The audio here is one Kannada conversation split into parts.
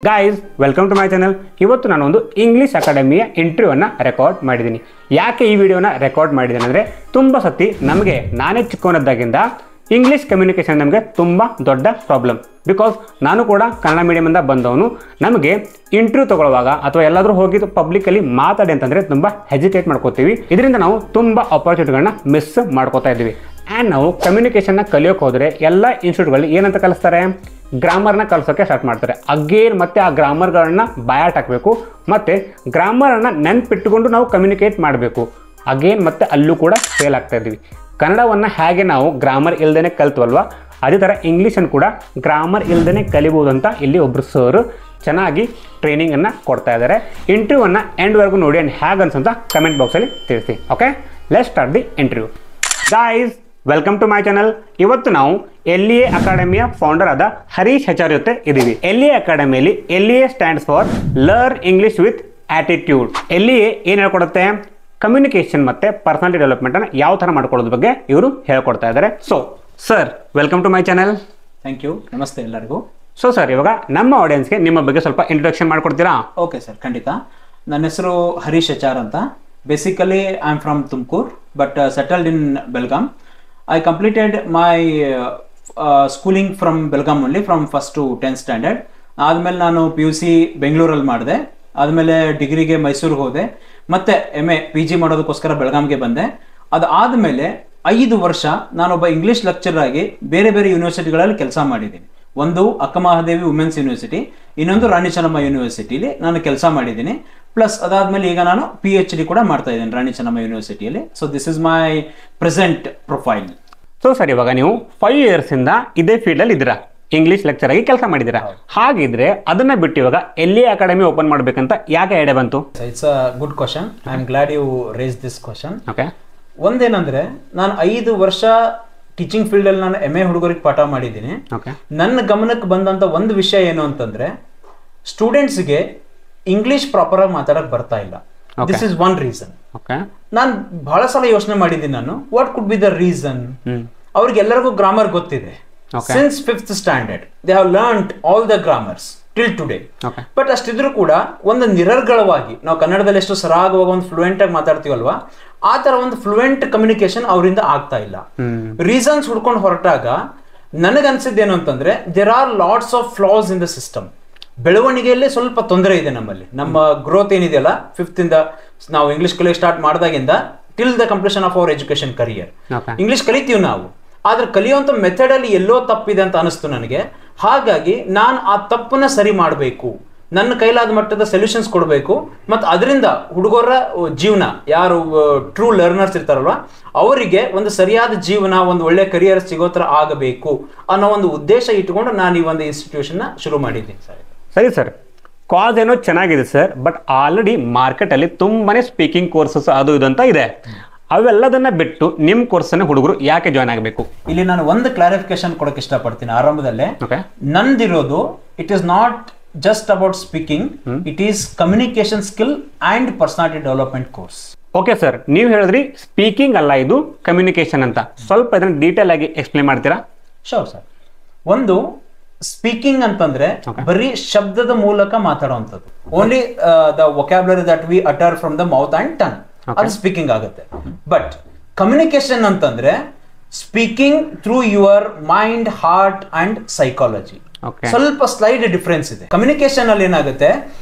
Guys welcome to my channel. ಇವತ್ತು ನಾನೊಂದು ಇಂಗ್ಲೀಷ್ ಅಕಾಡೆಮಿಯ ಇಂಟರ್ವ್ಯೂವನ್ನು ರೆಕಾರ್ಡ್ ಮಾಡಿದ್ದೀನಿ. ಯಾಕೆ ಈ ವಿಡಿಯೋನ ರೆಕಾರ್ಡ್ ಮಾಡಿದ್ದೀನಿ ಅಂದರೆ ತುಂಬ ಸತಿ ನಮಗೆ ನಾನೇ ಚಿಕ್ಕವನದ್ದಾಗಿಂದ ಇಂಗ್ಲೀಷ್ ಕಮ್ಯುನಿಕೇಷನ್ ನಮಗೆ ತುಂಬ ದೊಡ್ಡ ಪ್ರಾಬ್ಲಮ್. ಬಿಕಾಸ್ ನಾನು ಕೂಡ ಕನ್ನಡ ಮೀಡಿಯಮಿಂದ ಬಂದವನು. ನಮಗೆ ಇಂಟರ್ವ್ಯೂ ತೊಗೊಳ್ಳುವಾಗ ಅಥವಾ ಎಲ್ಲಾದರೂ ಹೋಗಿ ಪಬ್ಲಿಕಲ್ಲಿ ಮಾತಾಡಿ ಅಂತಂದರೆ ತುಂಬ ಹೆಜಿಟೇಟ್ ಮಾಡ್ಕೋತೀವಿ. ಇದರಿಂದ ನಾವು ತುಂಬ ಆಪರ್ಚುನಿಟಿಗಳನ್ನ ಮಿಸ್ ಮಾಡ್ಕೋತಾ ಇದ್ದೀವಿ. ಆ್ಯಂಡ್ ನಾವು ಕಮ್ಯುನಿಕೇಷನ್ನ ಕಲಿಯೋಕೆ ಹೋದರೆ ಎಲ್ಲ ಇನ್ಸ್ಟಿಟ್ಯೂಟ್ಗಳಲ್ಲಿ ಏನಂತ ಕಲಿಸ್ತಾರೆ, ಗ್ರಾಮರ್ನ ಕಲಿಸೋಕ್ಕೆ ಸ್ಟಾರ್ಟ್ ಮಾಡ್ತಾರೆ. ಅಗೇನ್ ಮತ್ತೆ ಆ ಗ್ರಾಮರ್ಗಳನ್ನ ಬಯಾಟ್ ಹಾಕಬೇಕು, ಮತ್ತು ಗ್ರಾಮರನ್ನು ನೆನಪಿಟ್ಟುಕೊಂಡು ನಾವು ಕಮ್ಯುನಿಕೇಟ್ ಮಾಡಬೇಕು. ಅಗೇನ್ ಮತ್ತೆ ಅಲ್ಲೂ ಕೂಡ ಫೇಲ್ ಆಗ್ತಾ ಇದ್ದೀವಿ. ಕನ್ನಡವನ್ನು ಹೇಗೆ ನಾವು ಗ್ರಾಮರ್ ಇಲ್ದೇ ಕಲ್ತ್ವಲ್ವ, ಅದೇ ಥರ ಇಂಗ್ಲೀಷನ್ನು ಕೂಡ ಗ್ರಾಮರ್ ಇಲ್ದೇ ಕಲಿಬೋದು ಅಂತ ಇಲ್ಲಿ ಒಬ್ಬರು ಸರ್ ಚೆನ್ನಾಗಿ ಟ್ರೈನಿಂಗನ್ನು ಕೊಡ್ತಾ ಇದ್ದಾರೆ. ಇಂಟರ್ವ್ಯೂವನ್ನು ಎಂಡ್ವರೆಗೂ ನೋಡಿ ಆ್ಯಂಡ್ ಹೇಗೆ ಅನ್ಸಂತ ಕಮೆಂಟ್ ಬಾಕ್ಸಲ್ಲಿ ತಿಳಿಸಿ. Okay, let's start the interview. Guys welcome to my channel. ಇವತ್ತು ನಾವು LEA ಅಕಾಡೆಮಿಯ ಫೌಂಡರ್ ಆದ ಹರೀಶ್ HR ಜೊತೆ ಇದ್ದೀವಿ. LEA ಅಕಾಡೆಮಿಯಲ್ಲಿ LEA stands for learn English with attitude. LEA ಏನು ಹೇಳ್ಕೊಡುತ್ತೆ, ಕಮ್ಯುನಿಕೇಷನ್ ಮತ್ತು ಪರ್ಸನಾಲಿಟಿ ಡೆವಲಪ್ಮೆಂಟನ್ನು ಯಾವ ಥರ ಮಾಡ್ಕೊಳ್ಳೋದ್ರ ಬಗ್ಗೆ ಇವರು ಹೇಳ್ಕೊಡ್ತಾ ಇದ್ದಾರೆ. So sir, welcome to my channel. Thank you. ನಮಸ್ತೆ ಎಲ್ಲರಿಗೂ. ಸೊ ಸರ್, ಇವಾಗ ನಮ್ಮ ಆಡಿಯನ್ಸ್ಗೆ ನಿಮ್ಮ ಬಗ್ಗೆ ಸ್ವಲ್ಪ ಇಂಟ್ರೊಡಕ್ಷನ್ ಮಾಡ್ಕೊಡ್ತೀರಾ? ಓಕೆ ಸರ್, ಖಂಡಿತ. ನನ್ನ ಹೆಸರು ಹರೀಶ್ HR ಅಂತ. Basically I am from Tumakuru but settled in Belgaum. I completed my schooling from Belgaum only, from 1st to 10th standard. ಆದಮೇಲೆ ನಾನು PUC ಬೆಂಗಳೂರಲ್ಲಿ ಮಾಡಿದೆ. ಆದಮೇಲೆ ಡಿಗ್ರಿಗೆ ಮೈಸೂರಿಗೆ ಹೋದೆ. ಮತ್ತೆ MA PG ಮಾಡೋದಕ್ಕೋಸ್ಕರ ಬೆಳಗಾಂಗೆ ಬಂದೆ. ಅದಾದಮೇಲೆ 5 ವರ್ಷ ನಾನೊಬ್ಬ ಇಂಗ್ಲೀಷ್ ಲೆಕ್ಚರರ್ ಆಗಿ ಬೇರೆ ಬೇರೆ ಯೂನಿವರ್ಸಿಟಿಗಳಲ್ಲಿ ಕೆಲಸ ಮಾಡಿದ್ದೀನಿ. ಒಂದು ಅಕ್ಕಮಹಾದೇವಿ ವುಮೆನ್ಸ್ ಯೂನಿವರ್ಸಿಟಿ, ಇನ್ನೊಂದು ರಾಣಿ ಚೆನ್ನಮ್ಮ ಯೂನಿವರ್ಸಿಟಿಲಿ ನಾನು ಕೆಲಸ ಮಾಡಿದ್ದೀನಿ. ಪ್ಲಸ್ ಅದಾದ್ಮೇಲೆ ಈಗ ನಾನು PhD ಕೂಡ ಮಾಡ್ತಾ ಇದ್ದೀನಿ ರಾಣಿ ಚೆನ್ನಮ್ಮ ಯೂನಿವರ್ಸಿಟಿಯಲ್ಲಿ. So this is my present profile. So sir, ಇವಾಗ ನೀವು 5 years ಇಂದ ಇದೇ ಫೀಲ್ಡಲ್ಲಿ ಇದ್ದೀರಾ, ಇಂಗ್ಲೀಷ್ ಲೆಕ್ಚರ್ ಆಗಿ ಕೆಲಸ ಮಾಡಿದ್ದೀರಾ. ಹಾಗಿದ್ರೆ ಅದನ್ನ ಬಿಟ್ಟು ಇವಾಗ LEA ಅಕಾಡೆಮಿ ಓಪನ್ ಮಾಡ್ಬೇಕಂತ ಯಾಕೆ ಐಡಿಯಾ ಬಂತು? It's a good question. I am glad you raise this question. Okay, ಒಂದೇನಂದ್ರೆ ನಾನು 5 ವರ್ಷ ಟೀಚಿಂಗ್ ಫೀಲ್ಡ್ ಅಲ್ಲಿ ನಾನು MA ಹುಡುಗರಿಗೆ ಪಾಠ ಮಾಡಿದ್ದೀನಿ. ನನ್ನ ಗಮನಕ್ಕೆ ಬಂದಂತ ಒಂದು ವಿಷಯ ಏನು ಅಂತಂದ್ರೆ, ಸ್ಟೂಡೆಂಟ್ಸ್ಗೆ ಇಂಗ್ಲಿಷ್ ಪ್ರಾಪರ್ ಆಗಿ ಮಾತಾಡಕ್ ಬರ್ತಾ ಇಲ್ಲ. This is one reason. ನಾನು ಬಹಳ ಸಲ ಯೋಚನೆ ಮಾಡಿದ್ದೀನಿ, ನಾನು what could be the reason. ಅವ್ರಿಗೆಲ್ಲರಿಗೂ ಗ್ರಾಮರ್ ಗೊತ್ತಿದೆ. Since 5th standard they have learned all the grammars till today. But ಅಷ್ಟಿದ್ರು ಕೂಡ ಒಂದು ನಿರರ್ಗಳವಾಗಿ, ನಾವು ಕನ್ನಡದಲ್ಲಿ ಎಷ್ಟು ಸರಾಗವಾಗಿ ಒಂದು ಫ್ಲೂಯೆಂಟ್ ಆಗಿ ಮಾತಾಡ್ತೀವಲ್ವಾ, ಆ ತರ ಒಂದು ಫ್ಲೂಯೆಂಟ್ ಕಮ್ಯುನಿಕೇಶನ್ ಅವರಿಂದ ಆಗ್ತಾ ಇಲ್ಲ. ರೀಸನ್ಸ್ ಹುಡ್ಕೊಂಡು ಹೊರಟಾಗ ನನಗನ್ಸಿದ್ದೇನು ಅಂತಂದ್ರೆ, there are lots of flaws in the system. ಬೆಳವಣಿಗೆಯಲ್ಲಿ ಸ್ವಲ್ಪ ತೊಂದರೆ ಇದೆ ನಮ್ಮಲ್ಲಿ. ನಮ್ಮ ಗ್ರೋತ್ ಏನಿದೆಯಲ್ಲ, 5th ಇಂದ ನಾವು ಇಂಗ್ಲಿಷ್ ಕಲಿಯೋಕೆ ಸ್ಟಾರ್ಟ್ ಮಾಡಿದಾಗಿಂದ till the completion of our education career English ಕಲಿತೀವಿ ನಾವು. ಆದ್ರೆ ಕಲಿಯುವಂತ ಮೆಥಡ್ ಅಲ್ಲಿ ಎಲ್ಲೋ ತಪ್ಪಿದೆ ಅಂತ ಅನಿಸ್ತು ನನಗೆ. ಹಾಗಾಗಿ ನಾನು ಆ ತಪ್ಪನ್ನ ಸರಿ ಮಾಡಬೇಕು, ನನ್ನ ಕೈಲಾದ ಮಟ್ಟದ ಸೊಲ್ಯೂಷನ್ಸ್ ಕೊಡಬೇಕು, ಮತ್ತು ಅದರಿಂದ ಹುಡುಗರ ಜೀವನ, ಯಾರು ಟ್ರೂ ಲರ್ನರ್ಸ್ ಇರ್ತಾರಲ್ವ, ಅವರಿಗೆ ಒಂದು ಸರಿಯಾದ ಜೀವನ, ಒಂದು ಒಳ್ಳೆ ಕರಿಯರ್ ಸಿಗೋ ಥರ ಆಗಬೇಕು ಅನ್ನೋ ಒಂದು ಉದ್ದೇಶ ಇಟ್ಕೊಂಡು ನಾನು ಈ ಒಂದು ಇನ್ಸ್ಟಿಟ್ಯೂಷನ್ ಶುರು ಮಾಡಿದ್ದೀನಿ ಸರ್. ಸರಿ ಸರ್, ಕಾಸ್ ಏನೋ ಚೆನ್ನಾಗಿದೆ ಸರ್, ಬಟ್ ಆಲ್ರೆಡಿ ಮಾರ್ಕೆಟಲ್ಲಿ ತುಂಬಾನೇ ಸ್ಪೀಕಿಂಗ್ ಕೋರ್ಸಸ್ ಅದು ಇದು ಅಂತ ಇದೆ. ಅವೆಲ್ಲದನ್ನ ಬಿಟ್ಟು ನಿಮ್ಮ ಕೋರ್ಸನ್ನ ಹುಡುಗರು ಯಾಕೆ ಜಾಯ್ನ್ ಆಗಬೇಕು? ಇಲ್ಲಿ ನಾನು ಒಂದು ಕ್ಲಾರಿಫಿಕೇಶನ್ ಕೊಡಕ್ಕೆ ಇಷ್ಟಪಡ್ತೀನಿ ಆರಂಭದಲ್ಲೇ. ನಂದಿರೋದು it is not just about speaking, it is communication skill and personality development course. Okay sir, ನೀವು ಹೇಳಿದ್ರಿ ಸ್ಪೀಕಿಂಗ್ ಅಲ್ಲ, ಇದು ಕಮ್ಯುನಿಕೇಶನ್ ಅಂತ. ಸ್ವಲ್ಪ ಇದನ್ನ ಡೀಟೇಲ್ ಆಗಿ ಎಕ್ಸ್ಪ್ಲೇನ್ ಮಾಡ್ತೀರಾ? Sure sir. ಒಂದು ಸ್ಪೀಕಿಂಗ್ ಅಂತಂದ್ರೆ ಬರೀ ಶಬ್ದದ ಮೂಲಕ ಮಾತಾಡುವಂಥದ್ದು. Only the vocabulary that we utter from the mouth and tongue, ಅದು ಸ್ಪೀಕಿಂಗ್ ಆಗುತ್ತೆ. ಬಟ್ ಕಮ್ಯುನಿಕೇಶನ್ ಅಂತಂದ್ರೆ speaking through your mind, heart and psychology. ಸ್ವಲ್ಪ ಸ್ಲೈಡ್ ಡಿಫ್ರೆನ್ಸ್ ಇದೆ. ಕಮ್ಯುನಿಕೇಶನ್ ಅಲ್ಲಿ ಏನಾಗುತ್ತೆ,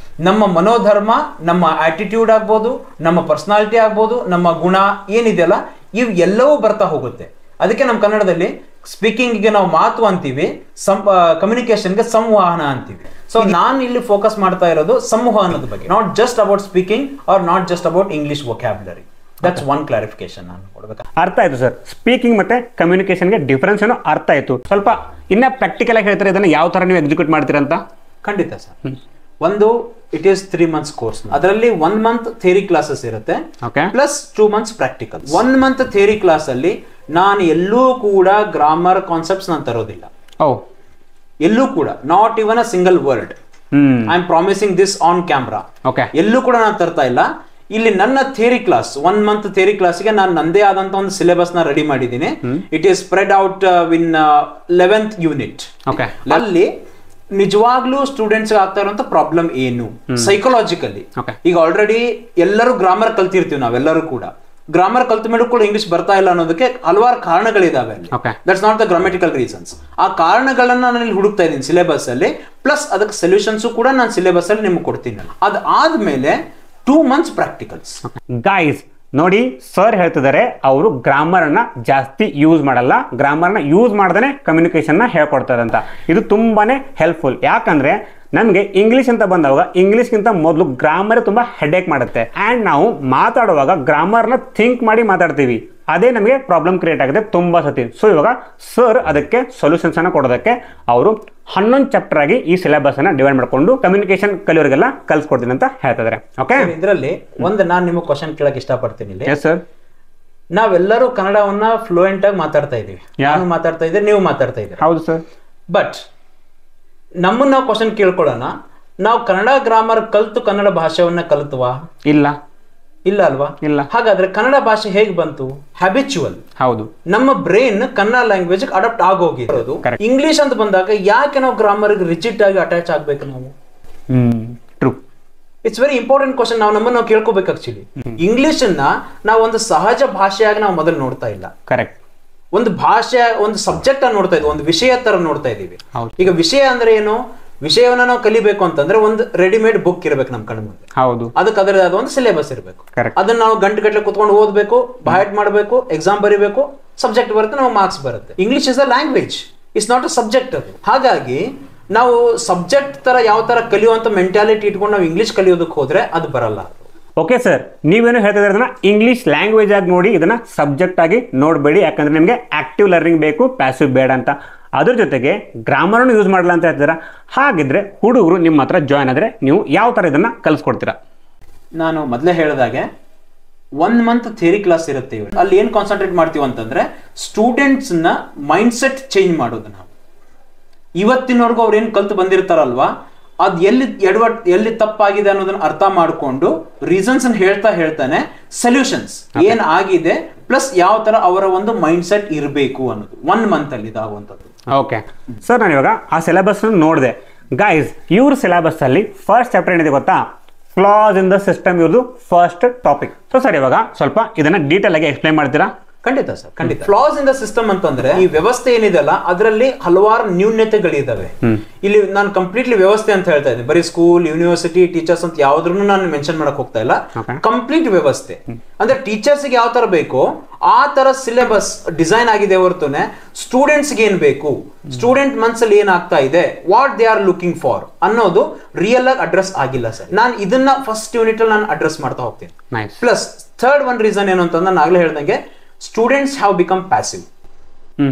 ನಮ್ಮ ಮನೋಧರ್ಮ, ನಮ್ಮ ಆಟಿಟ್ಯೂಡ್ ಆಗ್ಬೋದು, ನಮ್ಮ ಪರ್ಸನಾಲಿಟಿ ಆಗ್ಬೋದು, ನಮ್ಮ ಗುಣ ಏನಿದೆಯಲ್ಲ, ಇವು ಎಲ್ಲವೂ ಬರ್ತಾ ಹೋಗುತ್ತೆ. ಅದಕ್ಕೆ ನಮ್ಮ ಕನ್ನಡದಲ್ಲಿ ಸ್ಪೀಕಿಂಗ್ಗೆ ನಾವು ಮಾತು ಅಂತೀವಿ, ಕಮ್ಯುನಿಕೇಶನ್ಗೆ ಸಂವಹನ ಅಂತೀವಿ. ಸೊ ನಾನು ಇಲ್ಲಿ ಫೋಕಸ್ ಮಾಡ್ತಾ ಇರೋದು ಸಂವಹನದ ಬಗ್ಗೆ, not just about speaking or not just about English vocabulary. That's one clarification ನಾನು ಕೊಡ್ಬೇಕು. ಅರ್ಥ ಆಯ್ತು ಸರ್. ಸ್ಪೀಕಿಂಗ್ ಮತ್ತೆ ಕಮ್ಯುನಿಕೇಶನ್ಗೆ ಡಿಫರೆನ್ಸ್ ಏನೋ ಅರ್ಥ ಆಯ್ತು. ಸ್ವಲ್ಪ ಇನ್ನ ಪ್ರಾಕ್ಟಿಕಲ್ ಆಗಿ ಹೇಳ್ತಾರೆ, ಇದನ್ನ ಯಾವ ತರ ನೀವು ಎಕ್ಸಿಕ್ಯೂಟ್ ಮಾಡ್ತೀರಾ ಅಂತ? ಖಂಡಿತ ಸರ್. ಒಂದು ಇಟ್ ಈಸ್ 3 months ಕೋರ್ಸ್. ಅದರಲ್ಲಿ 1 month ಥಿಯರಿ ಕ್ಲಾಸಸ್ ಇರುತ್ತೆ, plus 2 months practical. 1 month theory class ಅಲ್ಲಿ ನಾನು ಎಲ್ಲೂ ಕೂಡ ಗ್ರಾಮರ್ ಕಾನ್ಸೆಪ್ಟ್ಸ್ ನಾನು ತರೋದಿಲ್ಲ. ಎಲ್ಲೂ ಕೂಡ not even a single word. I am promising this on camera. ಎಲ್ಲೂ ಕೂಡ ನಾನು ತರ್ತಾ ಇಲ್ಲ. ಇಲ್ಲಿ ನನ್ನ ಥಿಯರಿ ಕ್ಲಾಸ್ 1 month ಥಿಯರಿ ಕ್ಲಾಸ್ಗೆ ನಾನು ನಂದೇ ಆದಂತ ಒಂದು ಸಿಲೆಬಸ್ ನ ರೆಡಿ ಮಾಡಿದ್ದೀನಿ. It is spread out in 11th unit. ಅಲ್ಲಿ ನಿಜವಾಗ್ಲೂ ಸ್ಟೂಡೆಂಟ್ಸ್ ಆಗ್ತಾ ಇರುವಂತ ಪ್ರಾಬ್ಲಮ್ ಏನು ಸೈಕಲಾಜಿಕಲಿ. ಈಗ ಆಲ್ರೆಡಿ ಎಲ್ಲರೂ ಗ್ರಾಮರ್ ಕಲ್ತಿರ್ತೀವಿ ನಾವೆಲ್ಲರೂ ಕೂಡ. ಗ್ರಾಮರ್ ಕಲ್ತ ಮೇಲೆ ಕೂಡ ಇಂಗ್ಲಿಷ್ ಬರ್ತಾ ಇಲ್ಲ ಅನ್ನೋದಕ್ಕೆ ಹಲವಾರು ಕಾರಣಗಳಿದಾವೆ. That's not the grammatical reasons. ಆ ಕಾರಣಗಳನ್ನ ನಾನು ಇಲ್ಲಿ ಹುಡುಕ್ತಾ ಇದ್ದೀನಿ ಸಿಲೆಬಸ್ ಅಲ್ಲಿ, ಪ್ಲಸ್ ಅದಕ್ಕೆ ಸೊಲ್ಯೂಷನ್ಸ್ ಕೂಡ ನಾನು ಸಿಲೆಬಸ್ ಅಲ್ಲಿ ನಿಮ್ಗೆ ಕೊಡ್ತೀನಿ. ಅದಾದ್ಮೇಲೆ 2 months ಪ್ರಾಕ್ಟಿಕಲ್ಸ್. ಗೈಸ್ ನೋಡಿ, ಸರ್ ಹೇಳ್ತಿದ್ದಾರೆ ಅವರು ಗ್ರಾಮರ್ನ ಜಾಸ್ತಿ ಯೂಸ್ ಮಾಡಲ್ಲ, ಗ್ರಾಮರ್ನ ಯೂಸ್ ಮಾಡ್ದೇ ಕಮ್ಯುನಿಕೇಶನ್ನ ಹೇಳ್ಕೊಡ್ತಾರೆ ಅಂತ. ಇದು ತುಂಬಾನೇ ಹೆಲ್ಪ್ಫುಲ್. ಯಾಕಂದ್ರೆ ನಮಗೆ ಇಂಗ್ಲಿಷ್ ಅಂತ ಬಂದಾಗ ಇಂಗ್ಲಿಷ್ಗಿಂತ ಮೊದಲು ಗ್ರಾಮರ್ ತುಂಬಾ ಹೆಡೇಕ್ ಮಾಡುತ್ತೆ. ಆ್ಯಂಡ್ ನಾವು ಮಾತಾಡುವಾಗ ಗ್ರಾಮರ್ನ ಥಿಂಕ್ ಮಾಡಿ ಮಾತಾಡ್ತೀವಿ, ಅದೇ ನಮಗೆ ಪ್ರಾಬ್ಲಮ್ ಕ್ರಿಯೇಟ್ ಆಗುತ್ತೆ ತುಂಬಾ ಸತಿ. ಸೊ ಇವಾಗ ಸರ್ ಅದಕ್ಕೆ ಸೊಲ್ಯೂಷನ್ಸ್ ಅನ್ನ ಕೊಡೋದಕ್ಕೆ ಅವರು 11 ಚಾಪ್ಟರ್ ಆಗಿ ಈ ಸಿಲೆಬಸ್ ಅನ್ನ ಡಿವೈಡ್ ಮಾಡ್ಕೊಂಡು ಕಮ್ಯುನಿಕೇಶನ್ ಕಲಿಯೋರಿಗೆಲ್ಲ ಕಲ್ಸ್ಕೊಡ್ತೀನಿ ಅಂತ ಹೇಳ್ತಿದ್ದಾರೆ. ಓಕೆ, ಇದರಲ್ಲಿ ನಾನು ನಿಮಗೆ ಕ್ವಶನ್ ಕೇಳಕ್ ಇಷ್ಟಪಡ್ತೀನಿ. Yes sir. ನಾವೆಲ್ಲರೂ ಕನ್ನಡವನ್ನ ಫ್ಲೂಯೆಂಟ್ ಆಗಿ ಮಾತಾಡ್ತಾ ಇದೀವಿ, ನಾನು ಮಾತಾಡ್ತಾ ಇದ್ದೀರಿ, ನೀವು ಮಾತಾಡ್ತಾ ಇದ್ದೀರಿ. ಹೌದು ಸರ್. ಬಟ್ ನಮ್ಮನ್ನ ನಾವು ಕ್ವಶನ್ ಕೇಳ್ಕೊಳ್ಳೋಣ, ನಾವು ಕನ್ನಡ ಗ್ರಾಮರ್ ಕಲ್ತು ಕನ್ನಡ ಭಾಷೆಯನ್ನ ಕಲಿತವಾ? ಇಲ್ಲ ಅಲ್ವಾ? ಇಲ್ಲ. ಹಾಗಾದ್ರೆ ಕನ್ನಡ ಭಾಷೆ ಹೇಗೆ ಬಂತು? ಹ್ಯಾಬಿಚುವಲ್. ಹೌದು, ನಮ್ಮ ಬ್ರೈನ್ ಕನ್ನಡ ಲ್ಯಾಂಗ್ವೇಜ್ ಅಡಾಪ್ಟ್ ಆಗೋಗಿರೋದು. ಇಂಗ್ಲಿಷ್ ಅಂತ ಬಂದಾಗ ಯಾಕೆ ನಾವು ಗ್ರಾಮರ್ ರಿಜಿಡ್ ಆಗಿ ಅಟ್ಯಾಚ್ ಆಗ್ಬೇಕು ನಾವು? True. It's very important question. ನಾವು ಕೇಳ್ಕೋಬೇಕು. ಆಕ್ಚುಲಿ ಇಂಗ್ಲಿಷ್ ಅನ್ನ ನಾವು ಒಂದು ಸಹಜ ಭಾಷೆಯಾಗಿ ನಾವು ಮೊದಲು ನೋಡ್ತಾ ಇಲ್ಲ. ಕರೆಕ್ಟ್. ಒಂದು ಭಾಷೆ, ಒಂದು ಸಬ್ಜೆಕ್ಟ್ ಅನ್ನು ನೋಡ್ತಾ ಇದ್ವಿ, ಒಂದು ವಿಷಯ ತರ ನೋಡ್ತಾ ಇದೀವಿ. ಈಗ ವಿಷಯ ಅಂದ್ರೆ ಏನು? ವಿಷಯವನ್ನ ನಾವು ಕಲಿಬೇಕು ಅಂತಂದ್ರೆ ಒಂದು ರೆಡಿಮೇಡ್ ಬುಕ್ ಇರಬೇಕು ನಮ್ಮ ಕಣ್ಣ ಮುಂದೆ. ಹೌದು, ಅದಕ್ಕೆ ಅದರದಾದ ಒಂದು ಸಿಲೆಬಸ್ ಇರಬೇಕು. ಅದನ್ನ ನಾವು ಗಂಟೆ ಕುತ್ಕೊಂಡು ಓದ್ಬೇಕು, ಬೈಟ್ ಮಾಡಬೇಕು, ಎಕ್ಸಾಮ್ ಬರೀಬೇಕು, ಸಬ್ಜೆಕ್ಟ್ ಬರುತ್ತೆ, ನಾವು ಮಾರ್ಕ್ಸ್ ಬರುತ್ತೆ. English is a language, it's not a subject. ಅದು ಹಾಗಾಗಿ ನಾವು ಸಬ್ಜೆಕ್ಟ್ ತರ ಯಾವ ತರ ಕಲಿಯುವಂತ ಮೆಂಟಾಲಿಟಿ ಇಟ್ಕೊಂಡು ನಾವು ಇಂಗ್ಲಿಷ್ ಕಲಿಯೋದಕ್ಕೆ ಹೋದ್ರೆ ಅದು ಬರಲ್ಲ. ಓಕೆ ಸರ್, ನೀವೇನು ಹೇಳ್ತಿದ್ರೆ ಅದನ್ನ ಇಂಗ್ಲಿಷ್ ಲ್ಯಾಂಗ್ವೇಜ್ ಆಗಿ ನೋಡಿ, ಇದನ್ನ ಸಬ್ಜೆಕ್ಟ್ ಆಗಿ ನೋಡಬೇಡಿ. ಯಾಕಂದ್ರೆ ನಿಮಗೆ ಆಕ್ಟಿವ್ ಲರ್ನಿಂಗ್ ಬೇಕು, ಪ್ಯಾಸಿವ್ ಬೇಡ ಅಂತ. ಅದ್ರ ಜೊತೆಗೆ ಗ್ರಾಮರ್ನು ಯೂಸ್ ಮಾಡಲ್ಲ ಅಂತ ಹೇಳ್ತೀರಾ. ಹಾಗಿದ್ರೆ ಹುಡುಗರು ನಿಮ್ಮ ಹತ್ರ ಜಾಯ್ನ್ ಆದ್ರೆ ನೀವು ಯಾವ ತರ ಇದನ್ನ ಕಲಿಸ್ಕೊಡ್ತೀರಾ? ನಾನು ಮೊದಲೇ ಹೇಳಿದಾಗೆ 1 month ಥಿಯರಿ ಕ್ಲಾಸ್ ಇರುತ್ತೆ. ಅಲ್ಲಿ ಏನ್ ಕಾನ್ಸಂಟ್ರೇಟ್ ಮಾಡ್ತೀವಿ ಅಂತಂದ್ರೆ ಸ್ಟೂಡೆಂಟ್ಸ್ ನ ಮೈಂಡ್ ಸೆಟ್ ಚೇಂಜ್ ಮಾಡೋದು. ನಾವು ಇವತ್ತಿನವರೆಗೂ ಅವ್ರು ಏನ್ ಕಲ್ತು ಬಂದಿರ್ತಾರಲ್ವಾ, ಅದ್ ಎಲ್ಲಿ ತಪ್ಪಾಗಿದೆ ಅನ್ನೋದನ್ನ ಅರ್ಥ ಮಾಡ್ಕೊಂಡು ರೀಸನ್ಸ್ ಹೇಳ್ತಾನೆ ಸೊಲ್ಯೂಷನ್ಸ್ ಏನ್ ಆಗಿದೆ, ಪ್ಲಸ್ ಯಾವ ತರ ಅವರ ಒಂದು ಮೈಂಡ್ ಸೆಟ್ ಇರಬೇಕು ಅನ್ನೋದು 1 month ಅಲ್ಲಿ ಇದಾಗುವಂಥದ್ದು. ಓಕೆ ಸರ್, ನಾನು ಇವಾಗ ಆ ಸಿಲೆಬಸ್ ನೋಡಿದೆ. ಗೈಸ್, ಇವ್ರ ಸಿಲೆಬಸ್ ಅಲ್ಲಿ ಫಸ್ಟ್ ಚಾಪ್ಟರ್ ಏನಿದೆ ಗೊತ್ತಾ? Flaws in the system. ಇವ್ರದ್ದು ಫಸ್ಟ್ ಟಾಪಿಕ್. ಸೊ ಸರ್, ಇವಾಗ ಸ್ವಲ್ಪ ಇದನ್ನ ಡೀಟೇಲ್ ಆಗಿ ಎಕ್ಸ್ಪ್ಲೈನ್ ಮಾಡ್ತೀರಾ? ಖಂಡಿತ ಸರ್, ಖಂಡಿತ. ಫ್ಲಾಸ್ ಇನ್ ದ ಸಿಸ್ಟಮ್ ಅಂತಂದ್ರೆ ಈ ವ್ಯವಸ್ಥೆ ಏನಿದೆಲ್ಲ ಅದರಲ್ಲಿ ಹಲವಾರು ನ್ಯೂನ್ಯತೆಗಳಿದಾವೆ. ಇಲ್ಲಿ ನಾನು ಕಂಪ್ಲೀಟ್ಲಿ ವ್ಯವಸ್ಥೆ ಅಂತ ಹೇಳ್ತಾ ಇದ್ದೀನಿ. ಬರೀ ಸ್ಕೂಲ್, ಯೂನಿವರ್ಸಿಟಿ, ಟೀಚರ್ಸ್ ಅಂತ ಯಾವ್ದ್ರೂ ನಾನು ಮೆನ್ಷನ್ ಮಾಡಕ್ ಹೋಗ್ತಾ ಇಲ್ಲ. ಕಂಪ್ಲೀಟ್ ವ್ಯವಸ್ಥೆ ಅಂದ್ರೆ ಟೀಚರ್ಸ್ ಗೆ ಯಾವ ತರ ಬೇಕೋ ಆ ತರ ಸಿಲೆಬಸ್ ಡಿಸೈನ್ ಆಗಿದೆ ಹೊರತುನೆ ಸ್ಟೂಡೆಂಟ್ಸ್ ಗೆ ಏನ್ ಬೇಕು, ಸ್ಟೂಡೆಂಟ್ ಮನ್ಸಲ್ಲಿ ಏನಾಗ್ತಾ ಇದೆ, what they are looking for ಅನ್ನೋದು ರಿಯಲ್ ಆಗಿ ಅಡ್ರೆಸ್ ಆಗಿಲ್ಲ ಸರ್. ನಾನು ಇದನ್ನ ಫಸ್ಟ್ ಯೂನಿಟ್ ಅಲ್ಲಿ ನಾನು ಅಡ್ರೆಸ್ ಮಾಡ್ತಾ ಹೋಗ್ತೀನಿ. ಪ್ಲಸ್ ಥರ್ಡ್ ಒನ್ ರೀಸನ್ ಏನು ಅಂತಂದ್ರೆ ನಾನು ಆಗ್ಲೇ ಹೇಳ್ದಂಗೆ ಸ್ಟೂಡೆಂಟ್ಸ್ ಹ್ಯಾವ್ ಬಿಕಮ್ ಪ್ಯಾಸಿವ್.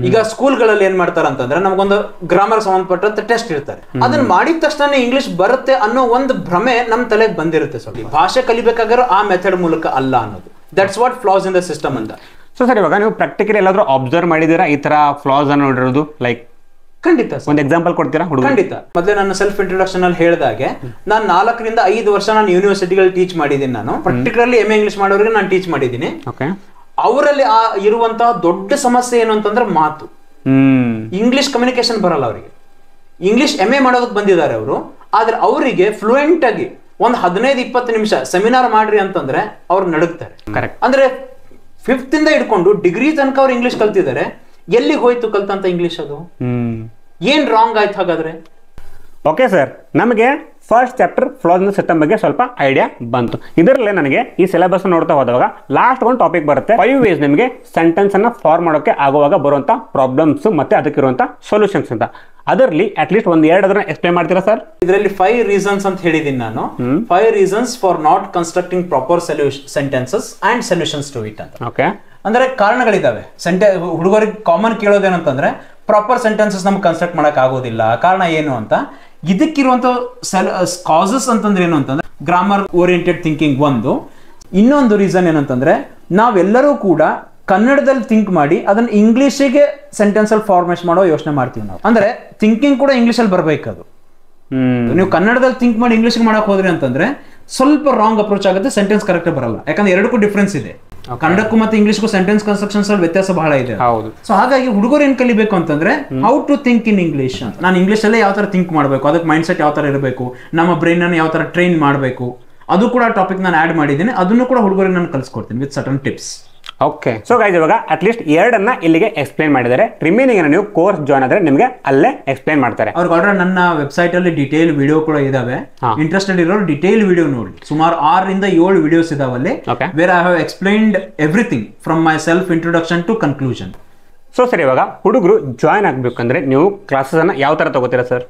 ಈಗ ಸ್ಕೂಲ್ಗಳಲ್ಲಿ ಏನ್ ಮಾಡ್ತಾರೆ ಅಂತಂದ್ರೆ ನಮಗೊಂದು ಗ್ರಾಮರ್ ಸಂಬಂಧಪಟ್ಟಂತ ಟೆಸ್ಟ್ ಇರ್ತಾರೆ, ಅದನ್ನ ಮಾಡಿದ ತಕ್ಷಣ ಇಂಗ್ಲಿಷ್ ಬರುತ್ತೆ ಅನ್ನೋ ಒಂದು ಭ್ರಮೆ ನಮ್ ತಲೆಗೆ ಬಂದಿರುತ್ತೆ. ಸ್ವಲ್ಪ ಭಾಷೆ ಕಲಿಬೇಕಾಗಿರೋ ಆ ಮೆಥಡ್ ಮೂಲಕ ಅಲ್ಲ ಅನ್ನೋದು. That's what flaws in the system ಅಂತ. ಸೊ ಸರ್, ಇವಾಗ ನೀವು ಪ್ರಾಕ್ಟಿಕಲಿ ಎಲ್ಲಾದ್ರೂ ಅಬ್ಸರ್ವ್ ಮಾಡಿದೀರಾ ಈ ತರ ಫ್ಲಾಸ್ ಅನ್ನು ನೋಡಿರೋದು? ಲೈಕ್ ಖಂಡಿತ ಒಂದು ಎಕ್ಸಾಂಪಲ್ ಕೊಡ್ತೀರಾ? ಖಂಡಿತ. ಮೊದಲೇ ನಾನು ಸೆಲ್ಫ್ ಇಂಟ್ರೊಡಕ್ಷನ್ ಅಲ್ಲಿ ಹೇಳಿದಾಗೆ ನಾನು 4 ರಿಂದ 5 ವರ್ಷ ನಾನು ಯೂನಿವರ್ಸಿಟಿಗಳಲ್ಲಿ ಟೀಚ್ ಮಾಡಿದ್ದೀನಿ. ನಾನು ಪರ್ಟಿಕ್ಯುಲರ್ಲಿ MA ಇಂಗ್ಲಿಷ್ ಮಾಡೋರಿಗೆ ನಾನು ಟೀಚ್ ಮಾಡಿದ್ದೀನಿ. ಅವರಲ್ಲಿ ಇರುವಂತಹ ದೊಡ್ಡ ಸಮಸ್ಯೆ ಏನು ಅಂತಂದ್ರೆ ಮಾತು. ಇಂಗ್ಲಿಷ್ ಕಮ್ಯುನಿಕೇಶನ್ ಬರಲ್ಲ ಅವರಿಗೆ. ಇಂಗ್ಲಿಷ್ MA ಮಾಡೋದಕ್ಕೆ ಬಂದಿದ್ದಾರೆ ಅವರು, ಆದ್ರೆ ಅವರಿಗೆ ಫ್ಲೂಯೆಂಟ್ ಆಗಿ ಒಂದು 15-20 ನಿಮಿಷ ಸೆಮಿನಾರ್ ಮಾಡ್ರಿ ಅಂತಂದ್ರೆ ಅವ್ರು ನಡುಗ್ತಾರೆ. ಅಂದ್ರೆ 5th ಇಂದ ಹಿಡ್ಕೊಂಡು ಡಿಗ್ರಿ ತನಕ ಅವ್ರು ಇಂಗ್ಲಿಷ್ ಕಲ್ತಿದ್ದಾರೆ. ಎಲ್ಲಿಗೆ ಹೋಯ್ತು ಕಲ್ತಂತ ಇಂಗ್ಲಿಷ್? ಅದು ಏನ್ ರಾಂಗ್ ಆಯ್ತು ಹಾಗಾದ್ರೆ? ಓಕೆ ಸರ್, ನಮಗೆ first chapter flaws in the system ಬಗ್ಗೆ ಸ್ವಲ್ಪ ಐಡಿಯಾ ಬಂತು. ಇದರಲ್ಲೇ ನನಗೆ ಈ ಸಿಲೆಬಸ್ ನೋಡ್ತಾ ಹೋದಾಗ ಲಾಸ್ಟ್ ಒಂದು ಟಾಪಿಕ್ ಬರುತ್ತೆ 5 ways ನಿಮಗೆ ಸೆಂಟೆನ್ಸ್ ಅನ್ನ ಫಾರ್ಮ್ ಮಾಡೋಕೆ ಆಗುವಾಗ ಬರುವಂತ ಪ್ರಾಬ್ಲಮ್ಸ್ ಮತ್ತೆ ಅದಕ್ಕಿರುವಂತ ಸೊಲ್ಯೂಷನ್ಸ್ ಅಂತ. ಅದರಲ್ಲಿ ಅಟ್ಲೀಸ್ಟ್ 1-2 ಅದನ್ನ ಎಕ್ಸ್ಪ್ಲೈನ್ ಮಾಡ್ತೀರಾ ಸರ್? ಇದರಲ್ಲಿ 5 ರೀಸನ್ಸ್ ಅಂತ ಹೇಳಿದೀನಿ ನಾನು. 5 reasons for not constructing proper sentences and solutions to it ಅಂತ. ಓಕೆ, ಅಂದ್ರೆ ಕಾರಣಗಳಿದಾವೆ. ಹುಡುಗರಿಗೆ ಕಾಮನ್ ಕೇಳೋದೇನಂತಂದ್ರೆ ಪ್ರಾಪರ್ ಸೆಂಟೆನ್ಸಸ್ ನಮ್ಗೆ ಕನ್ಸ್ಟ್ರಕ್ಟ್ ಮಾಡಕ್ ಆಗೋದಿಲ್ಲ, ಕಾರಣ ಏನು ಅಂತ. ಇದಕ್ಕಿರುವಂತ ಕಾಸಸ್ ಅಂತಂದ್ರೆ ಏನು ಅಂತಂದ್ರೆ ಗ್ರಾಮರ್ ಓರಿಯೆಂಟೆಡ್ ಥಿಂಕಿಂಗ್ ಒಂದು. ಇನ್ನೊಂದು ರೀಸನ್ ಏನಂತಂದ್ರೆ ನಾವೆಲ್ಲರೂ ಕೂಡ ಕನ್ನಡದಲ್ಲಿ ಥಿಂಕ್ ಮಾಡಿ ಅದನ್ನ ಇಂಗ್ಲಿಷಿಗೆ ಸೆಂಟೆನ್ಸ್ ಅಲ್ಲಿ ಫಾರ್ಮೇಟ್ ಮಾಡೋ ಯೋಚನೆ ಮಾಡ್ತೀವಿ ನಾವು. ಅಂದ್ರೆ ಥಿಂಕಿಂಗ್ ಕೂಡ ಇಂಗ್ಲಿಷ್ ಅಲ್ಲಿ ಬರ್ಬೇಕು. ಅದು ನೀವು ಕನ್ನಡದಲ್ಲಿ ಥಿಂಕ್ ಮಾಡಿ ಇಂಗ್ಲಿಷ್ ಮಾಡಕ್ ಹೋದ್ರಿ ಅಂತಂದ್ರೆ ಸ್ವಲ್ಪ ರಾಂಗ್ ಅಪ್ರೋಚ್ ಆಗುತ್ತೆ, ಸೆಂಟೆನ್ಸ್ ಕರೆಕ್ಟ್ ಬರಲ್ಲ. ಯಾಕಂದ್ರೆ ಎರಡಕ್ಕೂ ಡಿಫ್ರೆನ್ಸ್ ಇದೆ. ಕನ್ನಡಕ್ಕೂ ಮತ್ತೆ ಇಂಗ್ಲಿಷ್ಗೂ ಸೆಂಟೆನ್ಸ್ ಕನ್ಸ್ಟ್ರಕ್ಷನ್ಸ್ ಅಲ್ಲಿ ವ್ಯತ್ಯಾಸ ಬಹಳ ಇದೆ. ಹೌದು. ಸೊ ಹಾಗಾಗಿ ಹುಡುಗರು ಏನ್ ಕಲಿಬೇಕು ಅಂತಂದ್ರೆ how to think in English ಅಂತ. ನಾನು ಇಂಗ್ಲಿಷ್ ಅಲ್ಲೇ ಯಾವ ತರ ಥಿಂಕ್ ಮಾಡಬೇಕು, ಅದಕ್ಕೆ ಮೈಂಡ್ ಸೆಟ್ ಯಾವ ತರ ಇರಬೇಕು, ನಮ್ಮ ಬ್ರೈನ್ ಅನ್ನು ಯಾವ ತರ ಟ್ರೈನ್ ಮಾಡಬೇಕು, ಅದು ಕೂಡ ಟಾಪಿಕ್ ನಾನು ಆಡ್ ಮಾಡಿದ್ದೀನಿ. ಅದನ್ನು ಕೂಡ ಹುಡುಗರಿಗೆ ನಾನು ಕಲಿಸ್ಕೊಡ್ತೀನಿ with certain tips. Okay. So guys ಇವಾಗ ಅಟ್ಲೀಸ್ಟ್ 2 ಇಲ್ಲಿಗೆ ಎಕ್ಸ್ಪ್ಲೈನ್ ಮಾಡಿದ್ದಾರೆ. ರಿಮೈನಿಂಗ್ ನೀವು ಕೋರ್ಸ್ ಜಾಯ್ನ್ ಆದ್ರೆ ನಿಮಗೆ ಅಲ್ಲೇ ಎಕ್ಸ್ಪ್ಲೈನ್ ಮಾಡ್ತಾರೆ. ಅವ್ರಿಗೆ ಆಲ್ರೆಡಿ ನನ್ನ ವೆಬ್ಸೈಟ್ ಅಲ್ಲಿ ಡಿಟೇಲ್ ವಿಡಿಯೋ ಕೂಡ ಇದಾವೆ. ಇಂಟ್ರೆಸ್ಟೆಡ್ ಇರೋರು ಡಿಟೇಲ್ ವಿಡಿಯೋ ನೋಡಿ. ಸುಮಾರು 6 ರಿಂದ 7 ವಿಡಿಯೋಸ್ ಇದಾವಲ್ಲಿ, where I have explained everything from my self introduction to conclusion. So sir, ಇವಾಗ ಹುಡುಗರು ಜಾಯ್ನ್ ಆಗ್ಬೇಕಂದ್ರೆ ನೀವು ಕ್ಲಾಸಸ್ ಅನ್ನ ಯಾವ ತರ ತಗೋತೀರಾ ಸರ್?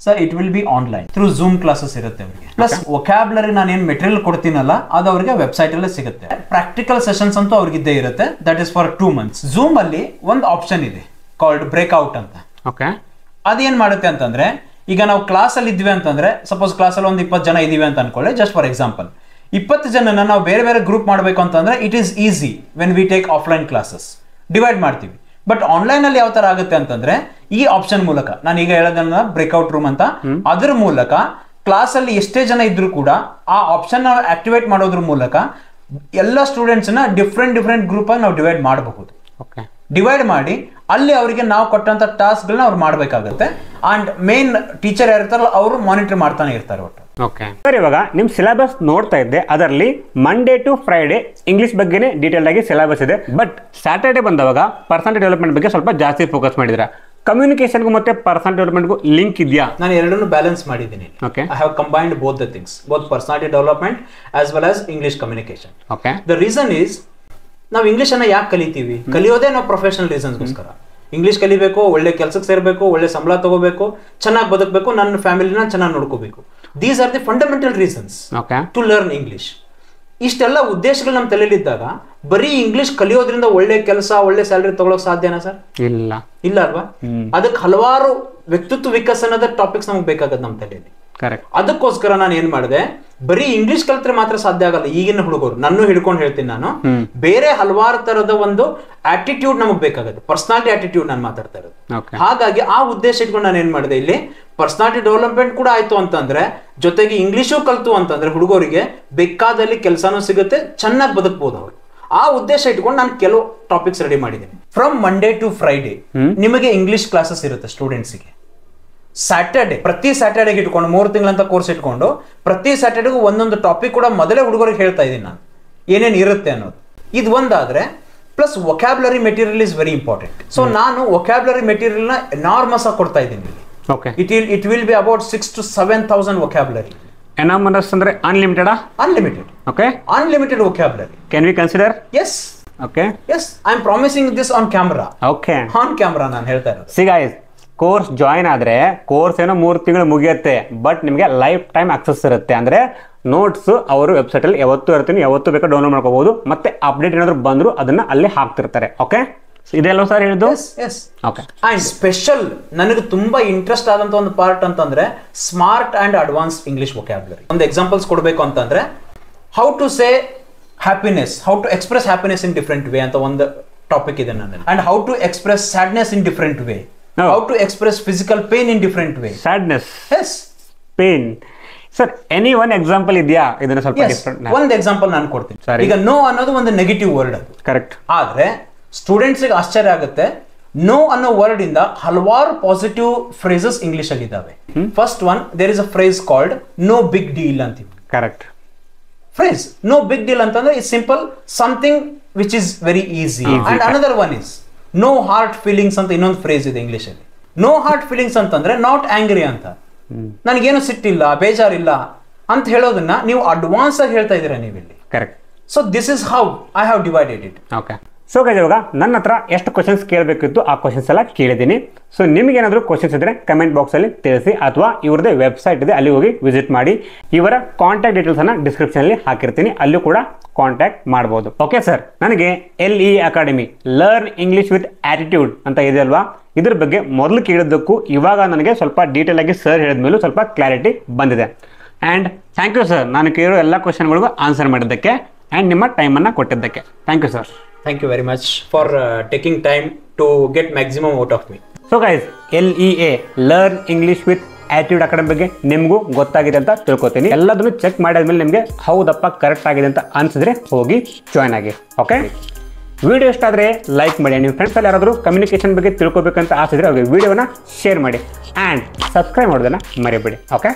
Sir, it will be online through Zoom classes ಇರುತ್ತೆ ಅವರಿಗೆ. ಪ್ಲಸ್ ವೊಕ್ಯಾಬ್ಲರಿ ನಾನು ಏನು ಮೆಟೀರಿಯಲ್ ಕೊಡ್ತೀನಲ್ಲ ಅದು ಅವರಿಗೆ ವೆಬ್ಸೈಟ್ ಅಲ್ಲೇ ಸಿಗುತ್ತೆ. ಪ್ರಾಕ್ಟಿಕಲ್ ಸೆಷನ್ಸ್ ಅಂತೂ ಅವ್ರಿಗೆ ಇದ್ದೇ ಇರುತ್ತೆ. That is for 2 months. Zoom ಅಲ್ಲಿ ಒಂದು ಆಪ್ಷನ್ ಇದೆ ಕಾಲ್ಡ್ ಬ್ರೇಕ್ಔಟ್ ಅಂತ. ಓಕೆ. ಅದೇನ್ ಮಾಡುತ್ತೆ ಅಂತಂದ್ರೆ, ಈಗ ನಾವು ಕ್ಲಾಸ್ ಅಲ್ಲಿ ಇದ್ವಿ ಅಂತಂದ್ರೆ, ಸಪೋಸ್ ಕ್ಲಾಸ್ ಅಲ್ಲಿ ಒಂದು 20 ಜನ ಇದೀವಿ ಅಂತ ಅನ್ಕೊಳ್ಳಿ, ಜಸ್ಟ್ ಫಾರ್ ಎಕ್ಸಾಂಪಲ್. 20 ಜನನ ನಾವು ಬೇರೆ ಬೇರೆ ಗ್ರೂಪ್ ಮಾಡಬೇಕು ಅಂತಂದ್ರೆ it is easy when we take offline classes. Divide ಮಾಡ್ತೀವಿ. ಬಟ್ ಆನ್ಲೈನ್ ಅಲ್ಲಿ ಯಾವ ತರ ಆಗುತ್ತೆ ಅಂತಂದ್ರೆ, ಈ ಆಪ್ಷನ್ ಮೂಲಕ, ನಾನು ಈಗ ಹೇಳೋದನ್ನ ಬ್ರೇಕ್ಔಟ್ ರೂಮ್ ಅಂತ, ಅದ್ರ ಮೂಲಕ ಕ್ಲಾಸ್ ಅಲ್ಲಿ ಎಷ್ಟೇ ಜನ ಇದ್ರು ಕೂಡ ಆ ಆಪ್ಷನ್ ನಾವು ಆಕ್ಟಿವೇಟ್ ಮಾಡೋದ್ರ ಮೂಲಕ ಎಲ್ಲ ಸ್ಟೂಡೆಂಟ್ಸ್ ನ ಡಿಫ್ರೆಂಟ್ ಗ್ರೂಪ್ ಆಗಿ ನಾವು ಡಿವೈಡ್ ಮಾಡಬಹುದು. ಡಿವೈಡ್ ಮಾಡಿ ಅಲ್ಲಿ ಅವರಿಗೆ ನಾವು ಕೊಟ್ಟಂತ ಟಾಸ್ಕ್ ಗಳನ್ನ ಅವ್ರು ಮಾಡ್ಬೇಕಾಗತ್ತೆ. ಅಂಡ್ ಮೇನ್ ಟೀಚರ್ ಯಾರಿರ್ತಾರಲ್ಲ ಅವರು ಮಾನಿಟರ್ ಮಾಡ್ತಾನೆ ಇರ್ತಾರೆ ಒಟ್ಟು. ಓಕೆ ಸರ್, ಇವಾಗ ನಿಮ್ ಸಿಲೆಬಸ್ ನೋಡ್ತಾ ಇದ್ದೆ, ಅದರಲ್ಲಿ ಮಂಡೇ ಟು ಫ್ರೈಡೆ ಇಂಗ್ಲಿಷ್ ಬಗ್ಗೆನೇ ಡೀಟೇಲ್ ಆಗಿ ಸಿಲೆಬಸ್ ಇದೆ. ಬಟ್ ಸ್ಯಾಟರ್ಡೆ ಬಂದವಾಗ ಪರ್ಸನಾಲಿಟಿ ಡೆವಲಪ್ಮೆಂಟ್ ಬಗ್ಗೆ ಸ್ವಲ್ಪ ಜಾಸ್ತಿ ಫೋಕಸ್ ಮಾಡಿದ್ರ. ಕಮ್ಯುನಿಕೇಶನ್ಗೂ ಮತ್ತೆ ಪರ್ಸನಾಲಿಟಿ ಡೆವಲಪ್ಮೆಂಟ್ಗೂ ಲಿಂಕ್ ಇದೆಯಾ? ನಾನು ಎರಡನ್ನೂ ಬ್ಯಾಲೆನ್ಸ್ ಮಾಡಿದ್ದೀನಿ. Okay. I have combined both the things, both personality development as well as English communication. Okay. The reason is, ನಾವು ಇಂಗ್ಲಿಷ್ ಅನ್ನ ಯಾಕೆ ಕಲಿತೀವಿ? ಕಲಿಯೋದೇ ನಾವು ಪ್ರೊಫೆಷನಲ್ ರೀಸನ್ಸ್ಗೋಸ್ಕರ. ಇಂಗ್ಲಿಷ್ ಕಲಿಬೇಕು, ಒಳ್ಳೆ ಕೆಲಸಕ್ಕೆ ಸೇರಬೇಕು, ಒಳ್ಳೆ ಸಂಬಳ ತಗೋಬೇಕು, ಚೆನ್ನಾಗಿ ಬದುಕಬೇಕು, ನನ್ನ ಫ್ಯಾಮಿಲಿನ ಚೆನ್ನಾಗಿ ನೋಡ್ಕೋಬೇಕು. These are the fundamental reasons to learn English. ಇಷ್ಟೆಲ್ಲ ಉದ್ದೇಶಗಳು ನಮ್ಮ ತಲೆಯಲ್ಲಿದ್ದಾಗ ಬರೀ ಇಂಗ್ಲಿಷ್ ಕಲಿಯೋದ್ರಿಂದ ಒಳ್ಳೆ ಕೆಲಸ, ಒಳ್ಳೆ ಸ್ಯಾಲರಿ ತಗೊಳಕ್ ಸಾಧ್ಯನಾ ಸರ್? ಇಲ್ಲ ಅಲ್ವಾ? ಅದಕ್ಕೆ ಹಲವಾರು ವ್ಯಕ್ತಿತ್ವ ವಿಕಸನದ ಟಾಪಿಕ್ಸ್ ನಮ್ಗೆ ಬೇಕಾಗತ್ತೆ ನಮ್ಮ ತಲೆಯಲ್ಲಿ. ಅದಕ್ಕೋಸ್ಕರ ನಾನು ಏನ್ ಮಾಡಿದೆ, ಬರೀ ಇಂಗ್ಲಿಷ್ ಕಲ್ತ್ರೆ ಮಾತ್ರ ಸಾಧ್ಯ ಆಗಲ್ಲ. ಈಗಿನ ಹುಡುಗರು, ನನ್ನ ಹಿಡ್ಕೊಂಡು ಹೇಳ್ತೀನಿ ನಾನು, ಬೇರೆ ಹಲವಾರು ತರದ ಒಂದು ಆಟಿಟ್ಯೂಡ್ ನಮಗ್ ಬೇಕಾಗುತ್ತೆ. ಪರ್ಸನಾಲಿಟಿ ಆಟಿಟ್ಯೂಡ್ ನಾನು ಮಾತಾಡ್ತಾ ಇರೋದು. ಹಾಗಾಗಿ ಆ ಉದ್ದೇಶ ಇಟ್ಕೊಂಡು ನಾನು ಏನ್ ಮಾಡಿದೆ, ಇಲ್ಲಿ ಪರ್ಸನಾಲಿಟಿ ಡೆವಲಪ್ಮೆಂಟ್ ಕೂಡ ಆಯ್ತು ಅಂತಂದ್ರೆ, ಜೊತೆಗೆ ಇಂಗ್ಲಿಷು ಕಲ್ತು ಅಂತಂದ್ರೆ ಹುಡುಗರಿಗೆ ಬೇಕಾದಲ್ಲಿ ಕೆಲಸನೂ ಸಿಗುತ್ತೆ, ಚೆನ್ನಾಗಿ ಬದುಕಬಹುದು ಅವರು. ಆ ಉದ್ದೇಶ ಇಟ್ಕೊಂಡು ನಾನು ಕೆಲವು ಟಾಪಿಕ್ಸ್ ರೆಡಿ ಮಾಡಿದ್ದೀನಿ. ಫ್ರಮ್ ಮಂಡೇ ಟು ಫ್ರೈಡೆ ನಿಮಗೆ ಇಂಗ್ಲಿಷ್ ಕ್ಲಾಸಸ್ ಇರುತ್ತೆ ಸ್ಟೂಡೆಂಟ್ಸ್ಗೆ. ಸ್ಯಾಟರ್ಡೆ, ಪ್ರತಿ ಸ್ಯಾಟರ್ಡೆಗೆ ಇಟ್ಕೊಂಡು 3 ತಿಂಗಳಂತ ಕೋರ್ಸ್ ಇಟ್ಕೊಂಡು ಪ್ರತಿ ಸ್ಯಾಟರ್ಡೆಗೂ ಒಂದೊಂದು ಟಾಪಿಕ್ ಕೂಡ ಮೊದಲೇ ಹುಡುಗರಿಗೆ ಹೇಳ್ತಾ ಇದ್ದೀನಿ ನಾನು, ಏನೇನು ಇರುತ್ತೆ ಅನ್ನೋದು. ಇದು ಒಂದಾದ್ರೆ, plus vocabulary material is very important. So ನಾನು ವೊಕ್ಯಾಬ್ಲರಿ ಮೆಟೀರಿಯಲ್ ನ ಎನಾರ್ಮಸ್ ಆಗಿ ಕೊಡ್ತಾ ಇದ್ದೀನಿ. It will be about 6,000 to 7,000 vocabulary. Enormous ಅಂದ್ರೆ unlimited? Unlimited. Okay. Unlimited vocabulary. Can we consider? Yes. Okay. Yes, I am promising this on camera. Okay. On camera ನಾನು ಹೇಳ್ತಾ ಇರೋದು. ಸಿ ಗೈಸ್, ಕೋರ್ಸ್ ಜಾಯಿನ್ ಆದ್ರೆ ಕೋರ್ಸ್ ಏನೋ 3 ತಿಂಗಳು ಮುಗಿಯುತ್ತೆ, ಬಟ್ ನಿಮಗೆ ಲೈಫ್ ಟೈಮ್ ಆಕ್ಸೆಸ್ ಇರುತ್ತೆ. ಅಂದ್ರೆ ನೋಟ್ಸ್ ಅವರು ವೆಬ್ಸೈಟ್ ಅಲ್ಲಿ ಯಾವತ್ತೂ ಇರ್ತೀನಿ, ಯಾವತ್ತೂ ಬೇಕಾದ್ರೆ ಡೌನ್ಲೋಡ್ ಮಾಡ್ಕೋಬಹುದು. ಮತ್ತೆ ಅಪ್ಡೇಟ್ ಏನಾದ್ರು ಬಂದ್ರು ಅದನ್ನ ಅಲ್ಲಿ ಹಾಕ್ತಿರ್ತಾರೆ. ಓಕೆ, ಇದೆಲ್ಲ ಸರ್ ಹೇಳಿದ್ದು. ಓಕೆ. ಅಂಡ್ ಸ್ಪೆಷಲ್ ನನಗೆ ತುಂಬಾ ಇಂಟ್ರೆಸ್ಟ್ ಆದಂತ ಒಂದು ಪಾರ್ಟ್ ಅಂತಂದ್ರೆ smart and advance English vocabulary. ಒಂದು ಎಕ್ಸಾಂಪಲ್ಸ್ ಕೊಡ್ಬೇಕು ಅಂತಂದ್ರೆ, how to say happiness, how to express happiness in different way ಅಂತ ಒಂದು ಟಾಪಿಕ್ ಇದೆ ನನ್ನ. And how to express sadness in different way. How to express physical pain in different way. Sadness. Yes. Pain. Sir, any one example ಇದೆಯಾ? ಇದನ್ನ ಸ್ವಲ್ಪ ಡಿಫರೆಂಟ್. ಒಂದು ಎಕ್ಸಾಂಪಲ್ ನಾನು ಕೊಡ್ತೀನಿ. ಈಗ ನೋ ಅನ್ನೋದು ಒಂದು ನೆಗೆಟಿವ್ ವರ್ಡ್ ಅದು. ಕರೆಕ್ಟ್. ಆದ್ರೆ ಸ್ಟೂಡೆಂಟ್ಸ್ ಗೆ ಆಶ್ಚರ್ಯ ಆಗುತ್ತೆ, ನೋ ಅನ್ನೋ ವರ್ಡ್ ಇಂದ ಹಲವಾರು ಪಾಸಿಟಿವ್ ಫ್ರೇಸಸ್ ಇಂಗ್ಲಿಷ್ ಅಲ್ಲಿ ಇದಾವೆ. First one, there is a phrase called no big deal ಅಂತೀವಿ. Correct. Phrase no big deal ಅಂತಂದ್ರೆ is simple, something which is very easy. And another one is no hard feelings ಅಂತ ಇನ್ನೊಂದು ಫ್ರೇಸ್ ಇದೆ ಇಂಗ್ಲಿಷ್ ಅಲ್ಲಿ. ನೋ ಹಾರ್ಟ್ ಫೀಲಿಂಗ್ಸ್ ಅಂತಂದ್ರೆ ನಾಟ್ ಆಂಗ್ರಿ ಅಂತ, ನನಗೇನು ಸಿಟ್ಟಿಲ್ಲ, ಬೇಜಾರಿಲ್ಲ ಅಂತ ಹೇಳೋದನ್ನ ನೀವು ಅಡ್ವಾನ್ಸ್ ಆಗಿ ಹೇಳ್ತಾ ಇದ್ದೀರಾ ನೀವಿಲ್ಲಿ. Correct. So this is how I have divided it. Okay. So guys, ಇವಾಗ ನನ್ನ ಹತ್ರ ಎಷ್ಟು ಕ್ವಶನ್ಸ್ ಕೇಳಬೇಕಿತ್ತು ಆ ಕ್ವಶನ್ಸ್ ಎಲ್ಲ ಕೇಳಿದ್ದೀನಿ. ಸೊ ನಿಮ್ಗೆ ಏನಾದರೂ ಕ್ವಶನ್ಸ್ ಇದ್ರೆ ಕಮೆಂಟ್ ಬಾಕ್ಸ್ ಅಲ್ಲಿ ತಿಳಿಸಿ, ಅಥವಾ ಇವ್ರದೇ ವೆಬ್ಸೈಟ್ ಇದೆ ಅಲ್ಲಿ ಹೋಗಿ ವಿಸಿಟ್ ಮಾಡಿ. ಇವರ ಕಾಂಟ್ಯಾಕ್ಟ್ ಡೀಟೇಲ್ಸ್ ಅನ್ನ ಡಿಸ್ಕ್ರಿಪ್ಷನ್ ಅಲ್ಲಿ ಹಾಕಿರ್ತೀನಿ, ಅಲ್ಲೂ ಕೂಡ ಕಾಂಟ್ಯಾಕ್ಟ್ ಮಾಡಬಹುದು. ಓಕೆ ಸರ್, ನನಗೆ LE academy learn English with attitude ಅಂತ ಇದೆ ಅಲ್ವಾ, ಇದ್ರ ಬಗ್ಗೆ ಮೊದಲು ಕೇಳಿದ್ದಕ್ಕೂ ಇವಾಗ ನನಗೆ ಸ್ವಲ್ಪ ಡೀಟೇಲ್ ಆಗಿ ಸರ್ ಹೇಳಿದ ಮೇಲೂ ಸ್ವಲ್ಪ ಕ್ಲಾರಿಟಿ ಬಂದಿದೆ. ಆ್ಯಂಡ್ ಥ್ಯಾಂಕ್ ಯು ಸರ್, ನಾನು ಕೇಳೋ ಎಲ್ಲ ಕ್ವಶನ್ಗಳಿಗೂ ಆನ್ಸರ್ ಮಾಡಿದ್ದಕ್ಕೆ ಆ್ಯಂಡ್ ನಿಮ್ಮ ಟೈಮನ್ನು ಕೊಟ್ಟಿದ್ದಕ್ಕೆ. Thank you sir. Thank you very much for taking time to get maximum out of me. So guys, LEA, Learn English with attitude academy ಬಗ್ಗೆ ನಿಮಗೂ ಗೊತ್ತಾಗಿದೆ ಅಂತ ತಿಳ್ಕೊತೀನಿ. ಎಲ್ಲದನ್ನು ಚೆಕ್ ಮಾಡಿದ್ಮೇಲೆ ನಿಮಗೆ ಹೌದಪ್ಪ ಕರೆಕ್ಟ್ ಆಗಿದೆ ಅಂತ ಅನ್ಸಿದ್ರೆ ಹೋಗಿ ಜಾಯ್ನ್ ಆಗಿ. ಓಕೆ, ವಿಡಿಯೋ ಇಷ್ಟ ಆದರೆ ಲೈಕ್ ಮಾಡಿ. ನಿಮ್ಮ ಫ್ರೆಂಡ್ಸಲ್ಲಿ ಯಾರಾದರೂ ಕಮ್ಯುನಿಕೇಷನ್ ಬಗ್ಗೆ ತಿಳ್ಕೊಬೇಕಂತ ಆಸಿದ್ರೆ ಅವ್ರಿಗೆ ವಿಡಿಯೋನ ಶೇರ್ ಮಾಡಿ ಆ್ಯಂಡ್ ಸಬ್ಸ್ಕ್ರೈಬ್ ಮಾಡೋದನ್ನು ಮರಿಬೇಡಿ. ಓಕೆ.